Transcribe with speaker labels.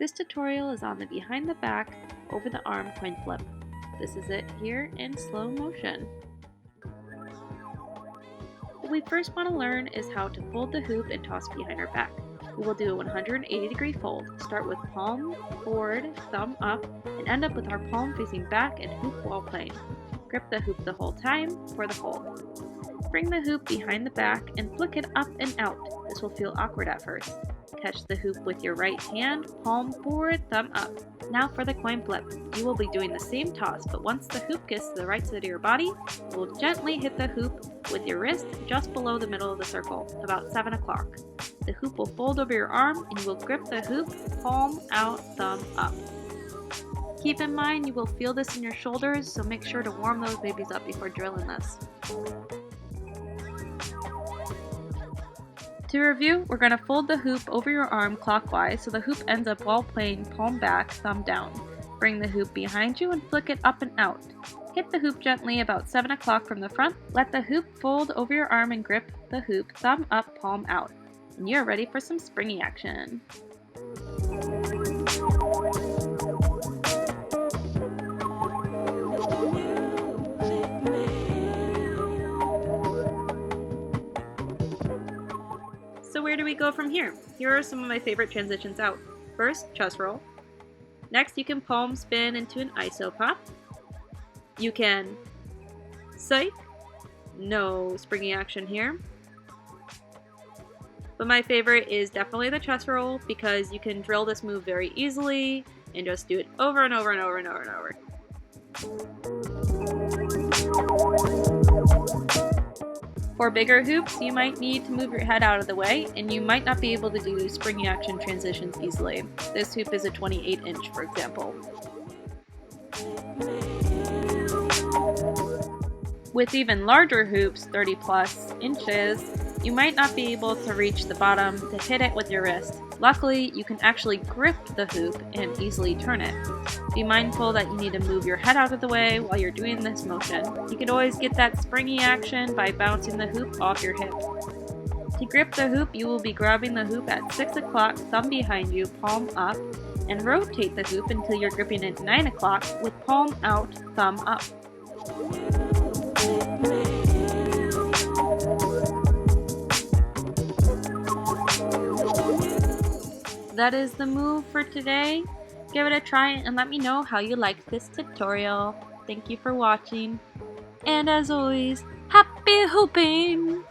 Speaker 1: This tutorial is on the behind the back, over the arm coin flip. This is it here in slow motion. What we first want to learn is how to fold the hoop and toss behind our back. We will do a 180-degree fold. Start with palm forward, thumb up, and end up with our palm facing back and hoop while playing. Grip the hoop the whole time for the hold. Bring the hoop behind the back and flick it up and out. This will feel awkward at first. Catch the hoop with your right hand, palm forward, thumb up. Now for the coin flip. You will be doing the same toss, but once the hoop gets to the right side of your body, you will gently hit the hoop with your wrist just below the middle of the circle, about 7 o'clock. The hoop will fold over your arm and you will grip the hoop, palm out, thumb up. Keep in mind you will feel this in your shoulders, so make sure to warm those babies up before drilling this. To review, we're going to fold the hoop over your arm clockwise so the hoop ends up while playing palm back, thumb down. Bring the hoop behind you and flick it up and out. Hit the hoop gently about 7 o'clock from the front. Let the hoop fold over your arm and grip the hoop, thumb up, palm out. And you're ready for some springy action. So where do we go from here? Here are some of my favorite transitions out. First, chest roll. Next, you can palm spin into an iso pop. You can psych. No springy action here. But my favorite is definitely the chest roll because you can drill this move very easily and just do it over and over and over and over and over. For bigger hoops, you might need to move your head out of the way, and you might not be able to do springy action transitions easily. This hoop is a 28-inch, for example. With even larger hoops, 30+ inches, you might not be able to reach the bottom to hit it with your wrist. Luckily, you can actually grip the hoop and easily turn it. Be mindful that you need to move your head out of the way while you're doing this motion. You can always get that springy action by bouncing the hoop off your hip. To grip the hoop, you will be grabbing the hoop at 6 o'clock, thumb behind you, palm up, and rotate the hoop until you're gripping it at 9 o'clock with palm out, thumb up. That is the move for today. Give it a try and let me know how you liked this tutorial. Thank you for watching. And as always, happy hooping!